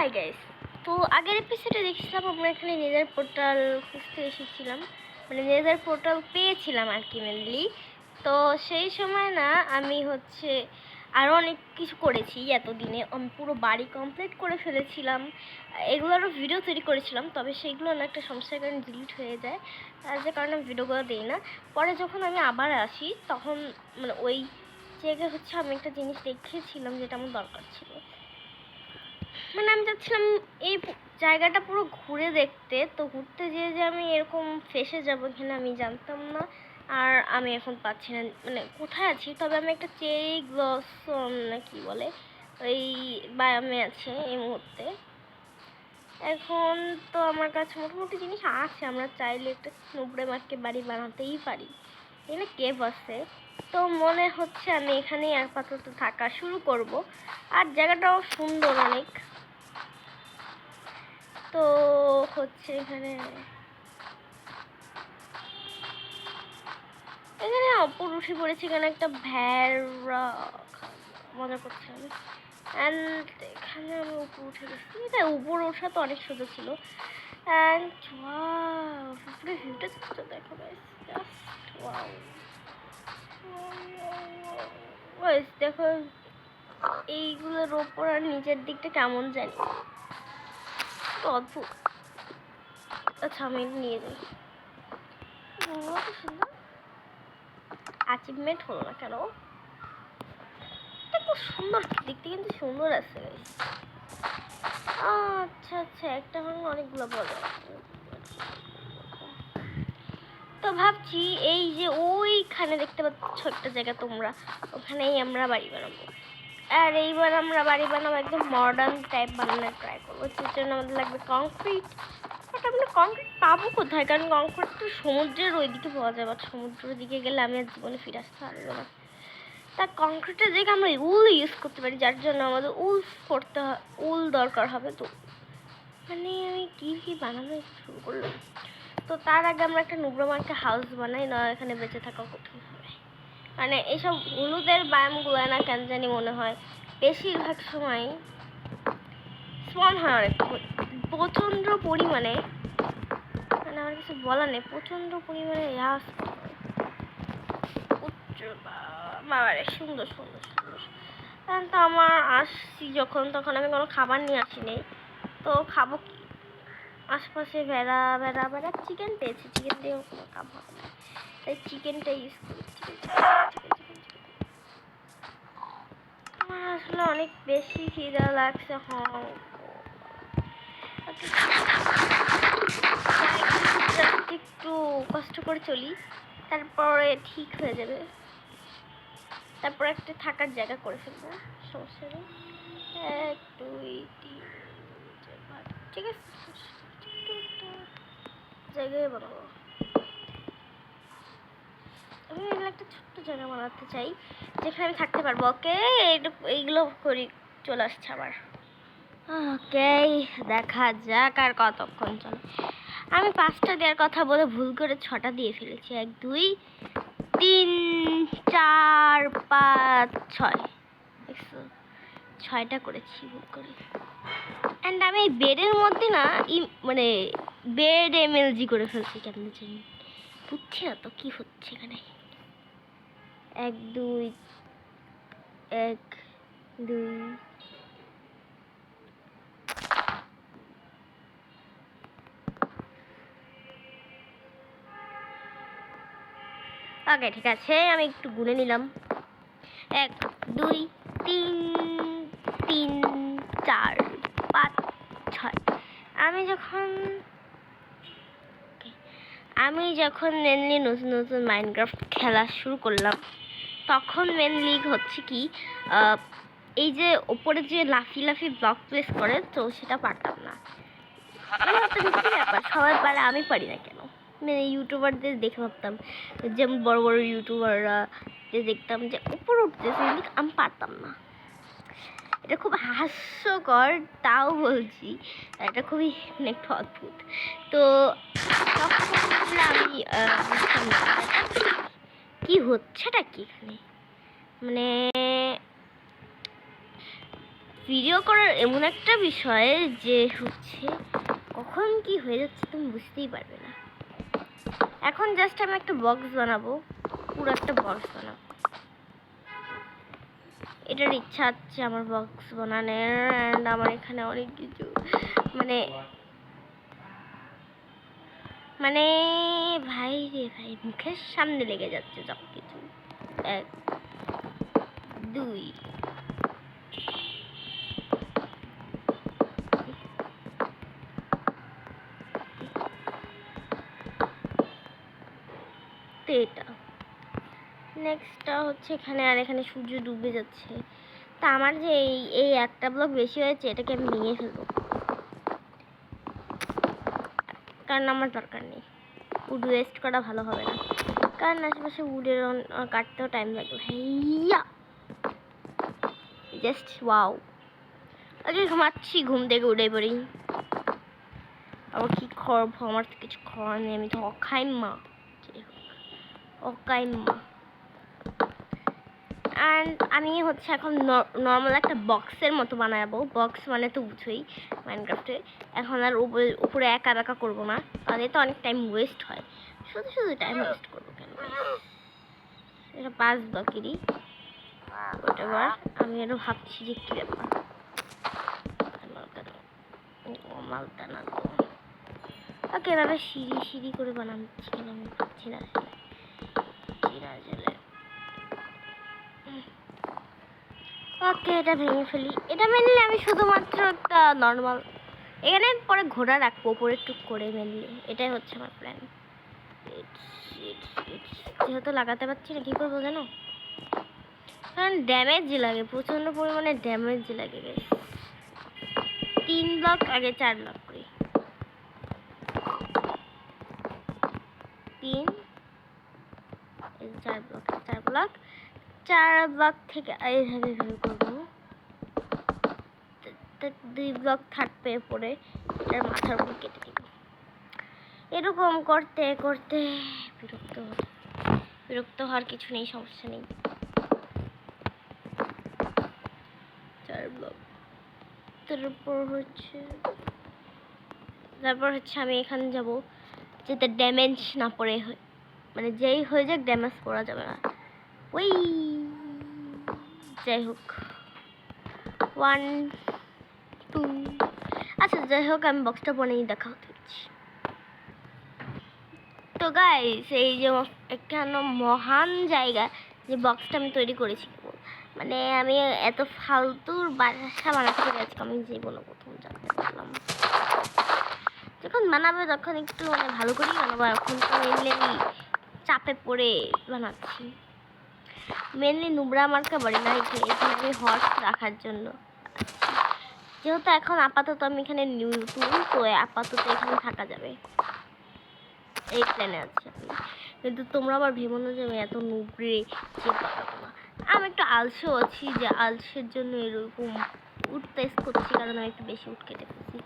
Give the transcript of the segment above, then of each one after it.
Hi guys, তো আগের এপিসোডে দেখছিলাম আমরা এখানে নেজার পোর্টাল খুঁজতে এসেছিলাম, মানে নেজার পোর্টাল পেয়েছিলাম আর কি মেনলি। তো সেই সময় না আমি আরও অনেক কিছু করেছি। এতদিনে আমি পুরো বাড়ি কমপ্লিট করে ফেলেছিলাম, এগুলোরও ভিডিও তৈরি করেছিলাম, তবে সেইগুলো না একটা সমস্যার কারণে ডিলিট হয়ে যায়, যে কারণে আমি ভিডিওগুলো দিই না। পরে যখন আমি আবার আসি তখন মানে ওই জায়গায় আমি একটা জিনিস দেখেছিলাম যেটা আমার দরকার ছিল। মানে আমি চাচ্ছিলাম এই জায়গাটা পুরো ঘুরে দেখতে, তো ঘুরতে যেয়ে যে আমি এরকম ফেসে যাবো এখানে আমি জানতাম না। আর আমি এখন পাচ্ছি না মানে কোথায় আছি, তবে আমি একটা চেরি ব্লসম না কি বলে ওই বায়ামে আছে এই মুহূর্তে। এখন তো আমার কাছে মোটামুটি জিনিস আছে, আমরা চাইলে একটা স্নোব্রে মার্কে বাড়ি বানাতেই পারি। এখানে কেভ আছে, তো মনে হচ্ছে আমি এখানেই আপাতত থাকা শুরু করব। আর জায়গাটাও সুন্দর অনেক। তো এখানে অপর উঠে পড়েছে, এখানে একটা ভেড়া মজা করছে আমি। অ্যান্ড এখানে আমি উপরে উঠে গেছি, এটা উপরে ওঠা তো অনেক সোজা ছিল। অ্যান্ড ওয়াও, উপরে ভিউটা তো দেখো গাইস, জাস্ট ওয়াও। গাইস দেখো এইগুলোর ওপর আর নিচের দিকটা কেমন জানি অদ্ভুত। আচ্ছা আমি নিয়ে যাই। সুন্দর অ্যাচিভমেন্ট হলো না কেন? খুব সুন্দর দেখতে, কিন্তু সুন্দর আছে। আচ্ছা আচ্ছা, একটা ভাঙলে অনেকগুলো বলে। তো ভাবছি এই যে ওইখানে দেখতে পাচ্ছ একটা জায়গা তোমরা, ওখানেই আমরা বাড়ি বানাবো। আর এইবার আমরা বাড়ি বানাবো একদম মডার্ন টাইপ বানানোর ট্রাই করবো। সেই জন্য আমাদের লাগবে কংক্রিট। বাট আমরা কংক্রিট পাবো কোথায়? কারণ কংক্রিট তো সমুদ্রের ওইদিকে পাওয়া যায়, বাট সমুদ্রের দিকে গেলে আমি আর জীবনে ফিরে আসতে পারবো না। তা কংক্রিটের জায়গায় আমরা উল ইউজ করতে পারি, যার জন্য আমাদের উল দরকার হবে। তো মানে আমি কি বানানো শুরু করলাম। তো তার আগে আমরা একটা নুব্রমার্কে হাউস বানাই, না এখানে বেঁচে থাকা কঠিন হবে। মানে এইসব হলুদের ব্যায়ামগুলো না কেন জানি মনে হয় বেশিরভাগ সময় স্পন হয় অনেক প্রচণ্ড পরিমাণে। মানে আমার কিছু বলার নেই, প্রচণ্ড পরিমাণে বাবারে সুন্দর সুন্দর সুন্দর। কারণ তো আমার আসছি যখন, তখন আমি কোনো খাবার নিয়ে আসিনি, তো খাবো কি? আশপাশে ভেড়া চিকেন পেয়েছি, চিকেন দিয়েও কোনো কাজ হবে না, তাই চিকেনটা ইউজ করি। আমার আসলে অনেক বেশি খিদা লাগছে। একটু কষ্ট করে চলি, তারপরে ঠিক হয়ে যাবে। তারপর একটা থাকার জায়গা করে ফেলবো, সমস্যা নেই। 1 2 3 4 5, ঠিক আছে, জায়গায় বানাবো। আমি একটা ছোট্ট জায়গা বানাতে চাই যেখানে আমি থাকতে পারবো। ওকে, এইগুলো করি, চলে আসছে আবার। ওকে, দেখা যাক আর কতক্ষণ চলে। আমি 5টা দেওয়ার কথা বলে ভুল করে 6টা দিয়ে ফেলেছি। 1 2 3 4 5 6, 6টা করেছি ভুল করে। অ্যান্ড আমি এই বেডের মধ্যে না মানে বেড এমএলজি করে ফেলছি কেমন জানি, বুঝছি না তো কি হচ্ছে এখানে। 1 2 1 2 ওকে, ঠিক আছে, আমি একটু গুনে নিলাম। 1 2 3 3 4 5 6। আমি যখন মেনলি নতুন নতুন মাইনক্রাফট খেলা শুরু করলাম, তখন মেনলি হচ্ছে কি এই যে ওপরে যে লাফি ব্লক প্লেস করে, তো সেটা পারতাম না। সবাই পারে, আমি পারি না কেন? মানে ইউটিউবারদের দেখে ভাবতাম, যেমন বড় বড় ইউটিউবাররা যে দেখতাম যে উপরে উঠতেছে, কিন্তু আমি পারতাম না। এটা খুব হাস্যকর, তাও বলছি, এটা খুবই একটু অদ্ভুত। তো তখন আমি কি হচ্ছেটা কি এখানে, মানে ভিডিও করার এমন একটা বিষয় যে হচ্ছে কখন কি হয়ে যাচ্ছে তুমি বুঝতেই পারবে না। এখন জাস্ট আমি একটা বক্স বানাবো, পুরো একটা বক্স বানাবো। এটার ইচ্ছা আছে আমার বক্স বানানোর, অ্যান্ড আমার এখানে অনেক কিছু মানে মানে ভাই রে ভাই, মুখের সামনে লেগে যাচ্ছে সব কিছু। 1 2 এটা নেক্সটটা হচ্ছে এখানে, আর এখানে সূর্য ডুবে যাচ্ছে। তা আমার যে এই একটা ব্লক বেশি হয়েছে, এটাকে আমি ভেঙে ফেলবো, কারণ আমার দরকার নেই। উড ওয়েস্ট করা ভালো হবে না, কারণ আশেপাশে উডের কাটতেও টাইম লাগবে। ভাইয়া জাস্ট ওয়াও। আগে ঘুমাচ্ছি, ঘুম থেকে উঠে পড়ি। আবার কি করবো, আমার তো কিছু খাওয়া নেই, আমি তো অখাই মা, অকাই মা। অ্যান্ড আমি হচ্ছে এখন নর্মাল একটা বক্সের মতো বানাবো। বক্স মানে তো বুঝোই মাইনক্রাফটে। এখন আর উপরে একা একা করবো না, তাহলে তো অনেক টাইম ওয়েস্ট হয়। শুধু শুধু টাইম ওয়েস্ট করবো কেন? এটা 5 ব্লকেরই ওটা। আমি আরো ভাবছি যে কি ব্যাপার, মালটা না তো। ওকে, এভাবে সিঁড়ি সিঁড়ি করে বানাচ্ছি কেন আমি ভাবছি না। ওকে, এটা ভেঙে ফেলি। এটা মেনলি আমি শুধুমাত্র একটা নর্মাল এখানে পরে ঘোড়া রাখবো উপরে টুক করে, মেনলি এটাই হচ্ছে আমার প্ল্যান। যেহেতু লাগাতে পারছি না, কী করবো জানো? কারণ ড্যামেজ লাগে, প্রচণ্ড পরিমাণে ড্যামেজ লাগে। 3 ব্লক আগে 4 ব্লক করি, 3 4 ব্লক 4 ব্লক থেকে এইভাবে করবো। 2 ব্লক থাকবে পরে, এটার মাথার উপর কেটে দিব। এরকম করতে করতে বিরক্ত হওয়ার কিছু নেই, সমস্যা নেই। 4 ব্লক তারপর হচ্ছে আমি এখানে যাব যাতে ড্যামেজ না পড়ে, মানে যেই হয়ে যাক ড্যামেজ পড়া যাবে না। ওই যাই হোক 1 2 আচ্ছা যাই হোক, আমি বক্সটা বানিয়ে দেখা হচ্ছে। তো গাইস, এই যে একটা মহান জায়গা যে বক্সটা আমি তৈরি করেছি, মানে আমি এত ফালতুর বাসা বানাতে পেরে আজকে আমি জীবনে প্রথম জানতে পারলাম। যখন বানাবে তখন একটু মানে ভালো করেই বানাবো, এখন তো মেনলি চাপে পড়ে বানাচ্ছি। মেনলি নুবরা মার্কা বাড়ি না, এখানে আমি হর্স রাখার জন্য। যেহেতু এখন আপাতত আমি এখানে নতুন, তো আপাতত এখানে থাকা যাবে, এই প্ল্যানে আছে। কিন্তু তোমরা আবার ভেবো না যে আমি এত নুবরে যেতে পারবো না। আমি একটু আলসেও আছি, যে আলসের জন্য এরকম উড টেস্ট করছি, কারণ আমি একটু বেশি উড কেটে ফেলছি।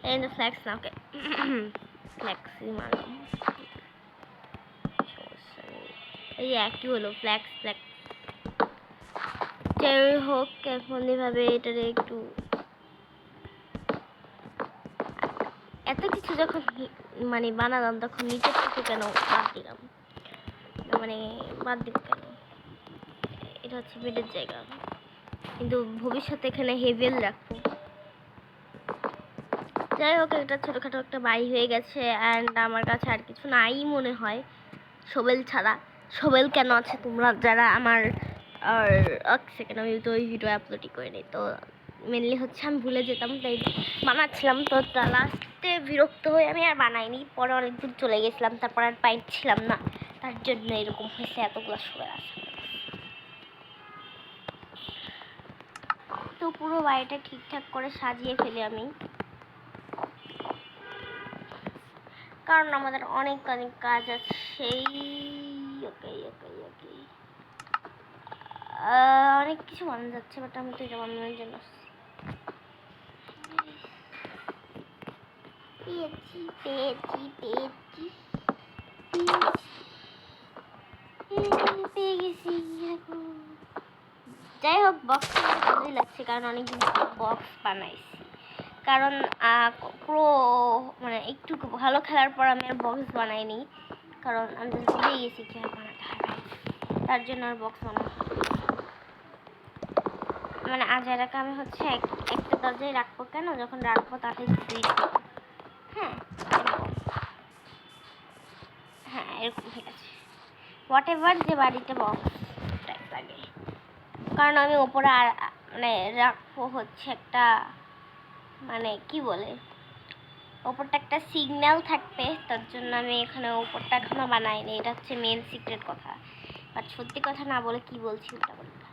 এই ফ্ল্যাক্স না, ওকে ফ্ল্যাক্সই মারলাম, সমস্যা নেই, এই একই হলো ফ্ল্যাক্স। যাই হোক, এখন এভাবে এটারে একটু এত কিছু যখন মানে বানালাম, তখন নিচের থেকে কেন বাদ দিলাম, মানে বাদ দিব কেন? এটা হচ্ছে বেডের জায়গা, কিন্তু ভবিষ্যতে এখানে হেভেল রাখবো। যাই হোক, একটা ছোটোখাটো একটা বাড়ি হয়ে গেছে, অ্যান্ড আমার কাছে আর কিছু নাই মনে হয় শোবেল ছাড়া। শোবেল কেন আছে তোমরা যারা আমার, আর এক সেকেন্ড আমি তো ওই ভিডিও আপলোডই করে নিই। তো মেনলি হচ্ছে আমি ভুলে যেতাম, তাই বানাচ্ছিলাম। তো লাস্টে বিরক্ত হয়ে আমি আর বানাইনি, পরে অনেক দূর চলে গেছিলাম, তারপর আর পাইছিলাম না, তার জন্য এরকম হয়েছে, এতগুলো শোবেল আছে। তো পুরো বাড়িটা ঠিকঠাক করে সাজিয়ে ফেলি আমি, কারণ আমাদের অনেক অনেক কাজ আছে। অনেক কিছু বানানো যাচ্ছে, বাট আমি তো এটা বানানোর জন্য পেয়ে গেছি। যাই হোক, বক্স ভালোই লাগছে কারণ অনেকদিন বক্স বানাইছি। কারণ প্রো মানে একটু ভালো খেলার পর আমি আর বক্স বানাইনি, কারণ আমি ভুলে গেছি কীভাবে বানাতে হয়, তার জন্য আর বক্স বানানো মানে আজারাকে আমি হচ্ছে একটা দরজায় রাখবো, কেন যখন রাখবো তাতে সুইচ দেবো। হ্যাঁ হ্যাঁ এরকম ঠিক আছে। হোয়াট এভার, যে বাড়িতে বক্স টাইপ লাগে, কারণ আমি ওপরে আর মানে রাখবো হচ্ছে একটা মানে কি বলে ওপরটা একটা সিগন্যাল থাকবে, তার জন্য আমি এখানে ওপরটা এখনো বানাইনি। এটা হচ্ছে মেন সিক্রেট কথা, বাট সত্যি কথা না বলে কি বলছি ওটা বলতে।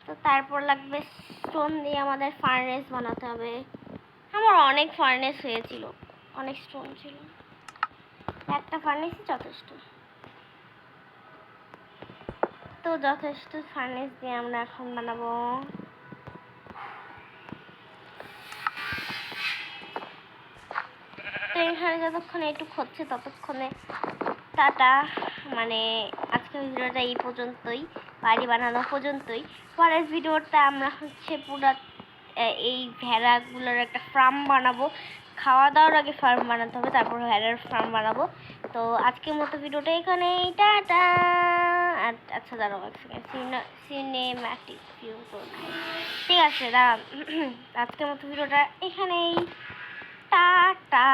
তো তারপর লাগবে স্টোন দিয়ে আমাদের ফার্নেস বানাতে হবে। আমার অনেক ফার্নেস হয়েছিল, অনেক স্টোন ছিল, একটা ফার্নেসই যথেষ্ট। তো যথেষ্ট ফার্নেস দিয়ে আমরা এখন বানাবো। তো এখানে যতক্ষণ একটু হচ্ছে ততক্ষণে টাটা, মানে আজকের ভিডিওটা এই পর্যন্তই, বাড়ি বানানো পর্যন্তই। পরের ভিডিওটা আমরা হচ্ছে পুরো এই ভেড়াগুলোর একটা ফার্ম বানাবো। খাওয়া দাওয়ার আগে ফার্ম বানাতে হবে, তারপর ভেড়ার ফার্ম বানাবো। তো আজকের মতো ভিডিওটা এখানেই, টাটা। আচ্ছা দাঁড়াও এক সেকেন্ড, সিনেম্যাটিক ভিউ তো ঠিক আছে, দাঁড়ান। আজকের মতো ভিডিওটা এখানেই, টাটা।